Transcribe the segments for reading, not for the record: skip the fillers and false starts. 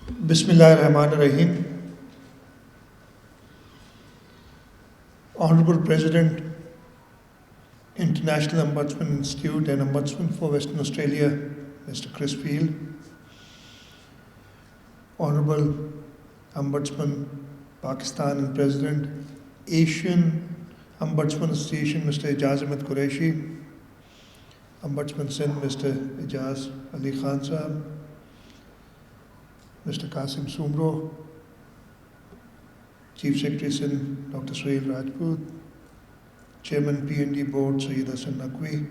Bismillahirrahmanirrahim. Honorable President, International Ombudsman Institute and Ombudsman for Western Australia, Mr. Chris Field. Honorable Ombudsman, Pakistan and President, Asian Ombudsman Association, Mr. Ijaz Ahmed Qureshi. Ombudsman Sindh, Mr. Ijaz Ali Khan Sahab. Mr. Qasim Sumro, Chief Secretary Sindh, Dr. Suhail Rajput, Chairman PND Board, Syed Hassan Naqvi,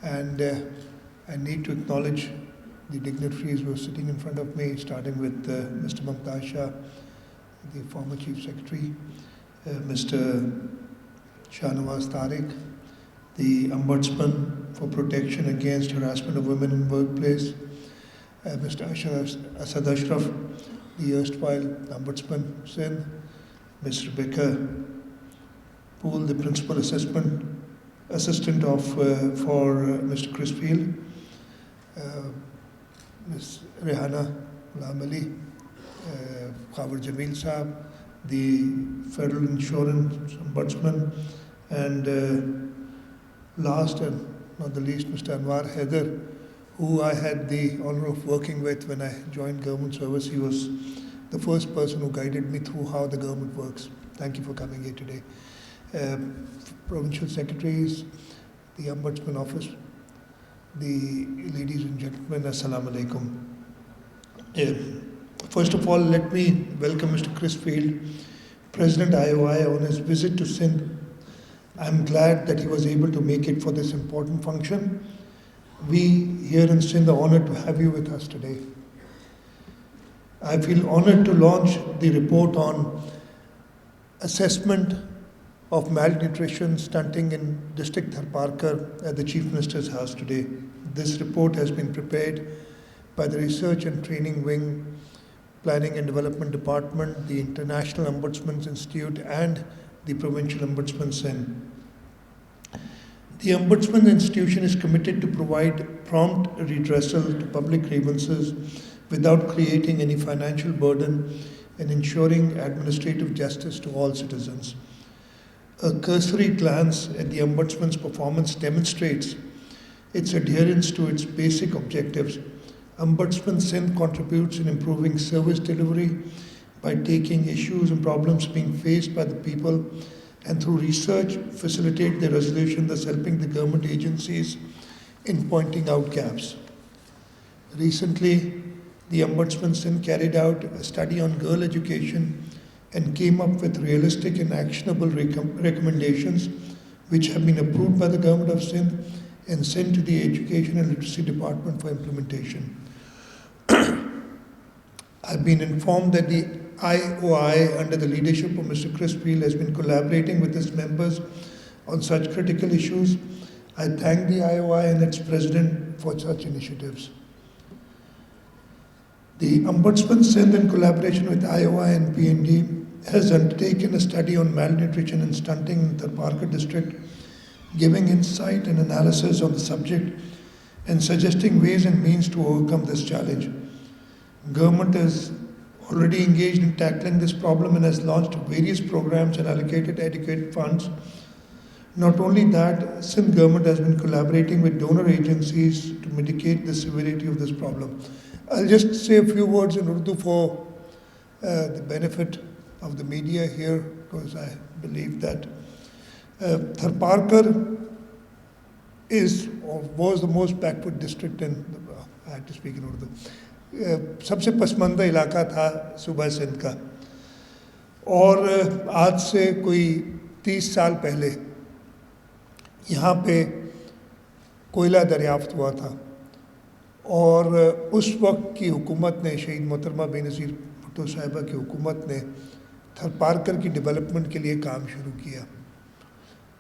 and I need to acknowledge the dignitaries who are sitting in front of me, starting with Mr. Mumtaz Shah, the former Chief Secretary, Mr. Shahnawaz Tariq, the Ombudsman for Protection Against Harassment of Women in Workplace, Mr. Asad Ashraf, the erstwhile Ombudsman Sindh, Ms. Rebecca Poole, the Principal Assistant of for Mr. Chris Field, Ms. Rehana Ghulam Ali, Khabar Jamil Saab, the Federal Insurance Ombudsman, and last and not the least, Mr. Anwar Haider, who I had the honor of working with when I joined government service. He was the first person who guided me through how the government works. Thank you for coming here today. Provincial secretaries, the Ombudsman Office, the ladies and gentlemen, Assalamu Alaikum. First of all, let me welcome Mr. Chris Field, President IOI, on his visit to Sindh. I'm glad that he was able to make it for this important function. We here in Sindh are honored to have you with us today. I feel honored to launch the report on assessment of malnutrition stunting in District Tharparkar at the Chief Minister's house today. This report has been prepared by the Research and Training Wing, Planning and Development Department, the International Ombudsman Institute, and the Provincial Ombudsman Sindh. The Ombudsman institution is committed to provide prompt redressal to public grievances without creating any financial burden and ensuring administrative justice to all citizens. A cursory glance at the Ombudsman's performance demonstrates its adherence to its basic objectives. Ombudsman Sindh contributes in improving service delivery by taking issues and problems being faced by the people and through research facilitate their resolution, thus helping the government agencies in pointing out gaps. Recently, the Ombudsman Sindh carried out a study on girl education and came up with realistic and actionable recommendations which have been approved by the Government of Sindh and sent to the Education and Literacy Department for implementation. I've been informed that the IOI, under the leadership of Mr. Chris Field, has been collaborating with its members on such critical issues. I thank the IOI and its president for such initiatives. The Ombudsman Sindh, in collaboration with IOI and PND, has undertaken a study on malnutrition and stunting in the Tharparkar district, giving insight and analysis on the subject and suggesting ways and means to overcome this challenge. Government is already engaged in tackling this problem and has launched various programs and allocated adequate funds. Not only that, Sindh government has been collaborating with donor agencies to mitigate the severity of this problem. I'll just say a few words in Urdu for the benefit of the media here, because I believe that Tharparkar is or was the most backward district in, I have to speak in Urdu. सबसे पसमानदा इलाका था सूबा सिंध का, और आज से कोई 30 साल पहले यहाँ पे कोयला दरियाफ्त हुआ था, और उस वक्त की हुकूमत ने, शहीद मोहतरमा बेनज़ीर भुट्टो साहिबा की हुकूमत ने थरपारकर की डेवलपमेंट के लिए काम शुरू किया।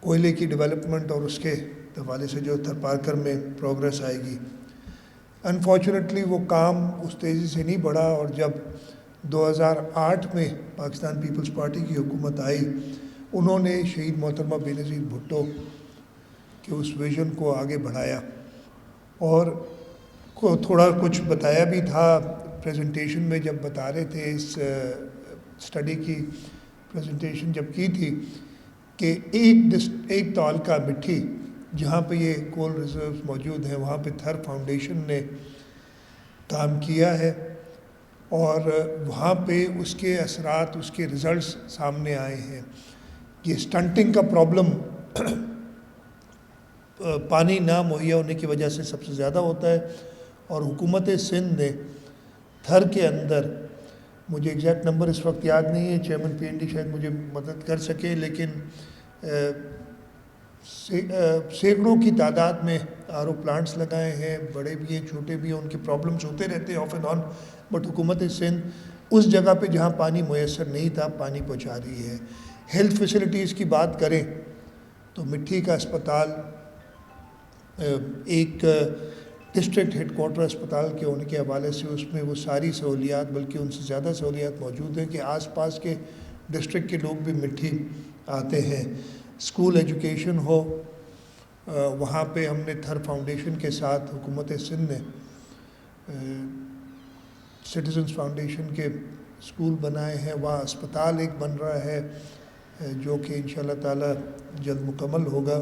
कोयले की डेवलपमेंट और उसके हवाले से जो थरपारकर में प्रोग्रेस आएगी। अनफॉर्चुनेटली वो काम उस तेज़ी से नहीं बढ़ा, और जब 2008 में पाकिस्तान पीपल्स पार्टी की हुकूमत आई, उन्होंने शहीद मोहतरमा बेनज़ीर भुट्टो के उस विज़न को आगे बढ़ाया और को थोड़ा कुछ बताया भी था پریزنٹیشن میں جب بتا رہے تھے اس اسٹڈی کی پریزنٹیشن جب کی تھی کہ ایک تعلقہ مٹھی جہاں پہ یہ کول ریزروز موجود ہیں وہاں پہ تھر فاؤنڈیشن نے کام کیا ہے اور وہاں پہ اس کے اثرات اس کے رزلٹس سامنے آئے ہیں. یہ سٹنٹنگ کا پرابلم پانی نہ مہیا ہونے کی وجہ سے سب سے زیادہ ہوتا ہے اور حکومت سندھ نے تھر کے اندر, مجھے ایگزیکٹ نمبر اس وقت یاد نہیں ہے, چیئرمین پی این ڈی شاید مجھے مدد کر سکے, لیکن سینکڑوں کی تعداد میں آر او پلانٹس لگائے ہیں, بڑے بھی ہیں چھوٹے بھی ہیں, ان کے پرابلمس ہوتے رہتے ہیں آف اینڈ آن, بٹ حکومت سندھ اس جگہ پہ جہاں پانی میسر نہیں تھا پانی پہنچا رہی ہے. ہیلتھ فیسلٹیز کی بات کریں تو مٹھی کا اسپتال ایک ڈسٹرکٹ ہیڈ کوارٹر اسپتال کے ہونے کے حوالے سے اس میں وہ ساری سہولیات بلکہ ان سے زیادہ سہولیات موجود ہیں کہ آس پاس کے ڈسٹرکٹ کے لوگ بھی مٹھی آتے ہیں. اسکول ایجوکیشن ہو, وہاں پہ ہم نے تھر فاؤنڈیشن کے ساتھ حکومت سندھ نے سٹیزنز فاؤنڈیشن کے اسکول بنائے ہیں, وہاں اسپتال ایک بن رہا ہے جو کہ انشاءاللہ تعالی جلد مکمل ہوگا.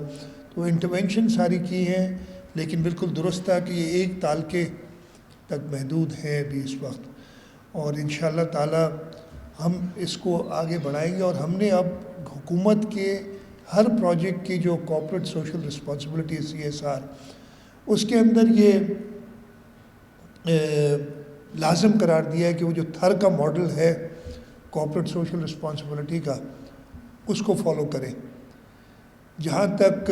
تو انٹرونشن ساری کی ہیں, لیکن بالکل درست تھا کہ یہ ایک تعلقے تک محدود ہیں ابھی اس وقت, اور انشاءاللہ تعالی ہم اس کو آگے بڑھائیں گے. اور ہم نے اب حکومت کے ہر پروجیکٹ کی جو کارپوریٹ سوشل رسپانسبلٹی ہے CSR, اس کے اندر یہ لازم قرار دیا ہے کہ وہ جو تھر کا ماڈل ہے کارپوریٹ سوشل رسپانسبلٹی کا اس کو فالو کریں. جہاں تک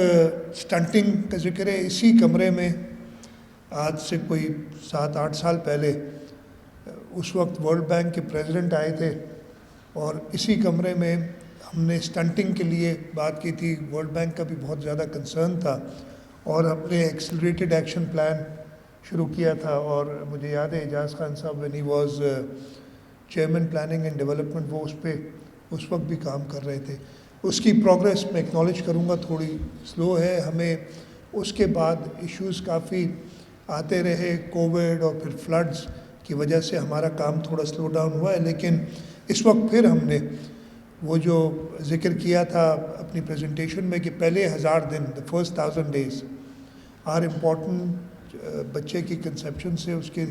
سٹنٹنگ کا ذکر ہے, اسی کمرے میں آج سے کوئی 7-8 سال پہلے اس وقت ورلڈ بینک کے پریزیڈنٹ آئے تھے اور اسی کمرے میں ہم نے سٹنٹنگ کے لیے بات کی تھی. ورلڈ بینک کا بھی بہت زیادہ کنسرن تھا اور ہم نے ایکسلریٹڈ ایکشن پلان شروع کیا تھا. اور مجھے یاد ہے اعجاز خان صاحب when he was chairman planning and development, وہ اس پہ اس وقت بھی کام کر رہے تھے. اس کی پروگریس میں اکنالج کروں گا تھوڑی سلو ہے. ہمیں اس کے بعد ایشوز کافی آتے رہے, کووڈ اور پھر فلڈز کی وجہ سے ہمارا کام تھوڑا سلو ڈاؤن ہوا ہے. لیکن اس وقت پھر ہم نے وہ جو ذکر کیا تھا اپنی پریزنٹیشن میں کہ پہلے 1000 دن, the first 1000 days are important. بچے کی کنسیپشن سے اس کے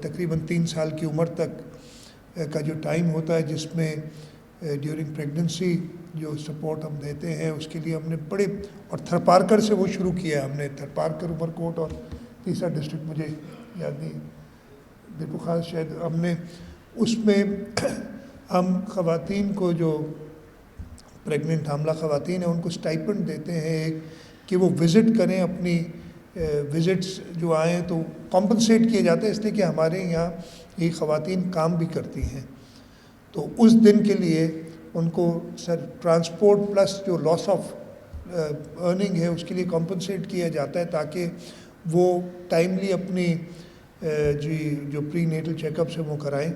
تقریباً 3 سال کی عمر تک کا جو ٹائم ہوتا ہے جس میں ڈیورنگ پریگننسی جو سپورٹ ہم دیتے ہیں, اس کے لیے ہم نے بڑے, اور تھرپارکر سے وہ شروع کیا ہے ہم نے, تھرپارکر, عمر کوٹ اور تیسرا ڈسٹرکٹ مجھے یاد نہیں, دیکھو خاص شاید ہم نے اس میں ہم خواتین کو جو پریگننٹ حاملہ خواتین ہیں ان کو اسٹائپنڈ دیتے ہیں ایک کہ وہ وزٹ کریں, اپنی وزٹس جو آئیں تو کمپنسیٹ کیے جاتے ہیں, اس لیے کہ ہمارے یہاں یہ خواتین کام بھی کرتی ہیں. تو اس دن کے لیے ان کو ٹرانسپورٹ پلس جو لاس آف ارننگ ہے اس کے لیے کمپنسیٹ کیا جاتا ہے تاکہ وہ ٹائملی اپنی جو پری نیٹل چیک اپس ہیں وہ کرائیں.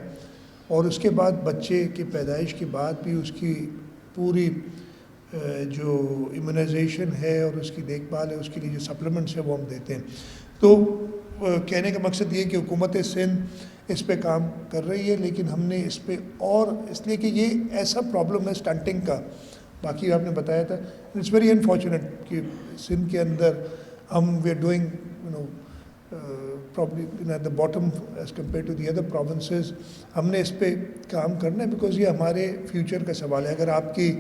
اور اس کے بعد بچے کی پیدائش کے بعد بھی اس کی پوری جو ایمونائزیشن ہے اور اس کی دیکھ بھال ہے, اس کے لیے جو سپلیمنٹس ہیں وہ ہم دیتے ہیں. تو کہنے کا مقصد یہ کہ حکومت سندھ اس پہ کام کر رہی ہے, لیکن ہم نے اس پہ اور اس لیے کہ یہ ایسا پرابلم ہے سٹنٹنگ کا, باقی آپ نے بتایا تھا, اٹس ویری انفارچونیٹ کہ سندھ کے اندر ہم we are doing probably at the bottom as compared to the other provinces. ہم نے اس پہ کام کرنا ہے بیکاز یہ ہمارے فیوچر کا سوال ہے. اگر آپ کی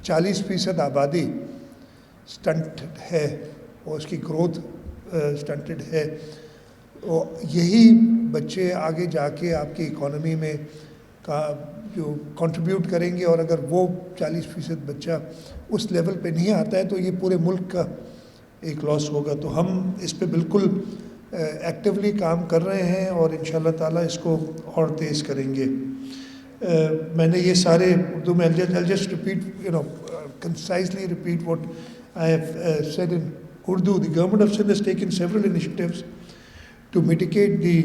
40% آبادی سٹنٹڈ ہے اور اس کی گروتھ سٹنٹڈ ہے, یہی بچے آگے جا کے آپ کی اکانومی میں جو کنٹریبیوٹ کریں گے, اور اگر وہ 40% بچہ اس لیول پہ نہیں آتا ہے تو یہ پورے ملک کا ایک لاس ہوگا. تو ہم اس پہ بالکل ایکٹیولی کام کر رہے ہیں اور انشاءاللہ تعالیٰ اس کو اور تیز کریں گے. میں نے یہ سارے اردو میں I'll just repeat, concisely repeat what I have said in Urdu. The government of Sindh has taken several initiatives to mitigate the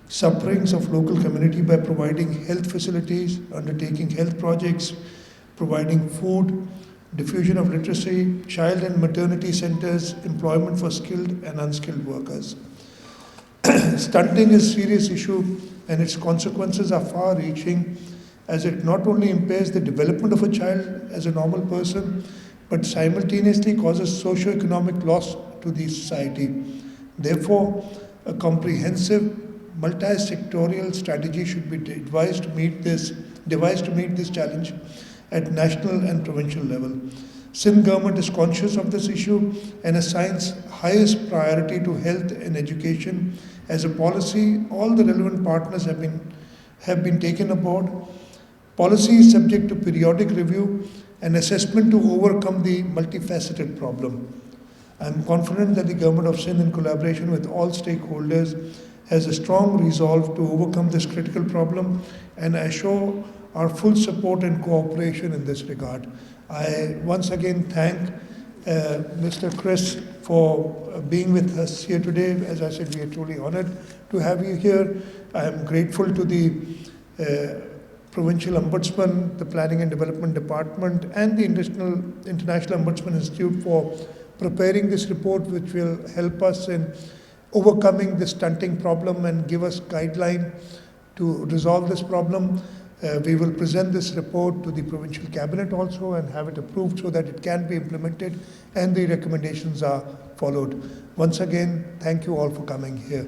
sufferings of local community by providing health facilities, undertaking health projects, providing food, diffusion of literacy, child and maternity centers, employment for skilled and unskilled workers. Stunting is a serious issue and its consequences are far-reaching, as it not only impairs the development of a child as a normal person, but simultaneously causes socio-economic loss to the society. Therefore, a comprehensive multi-sectorial strategy should be devised to meet this challenge at national and provincial level. Sindh government is conscious of this issue and assigns highest priority to health and education. As a policy, all the relevant partners have been taken aboard. Policy is subject to periodic review and assessment to overcome the multifaceted problem. I am confident that the Government of Sindh, in collaboration with all stakeholders, has a strong resolve to overcome this critical problem, and I assure our full support and cooperation in this regard. I once again thank Mr. Chris for being with us here today. As I said, we are truly honored to have you here. I am grateful to the Provincial Ombudsman, the Planning and Development Department, and the International Ombudsman Institute for preparing this report, which will help us in overcoming this stunting problem and give us guideline to resolve this problem. We will present this report to the provincial cabinet also and have it approved so that it can be implemented and the recommendations are followed. Once again, thank you all for coming here.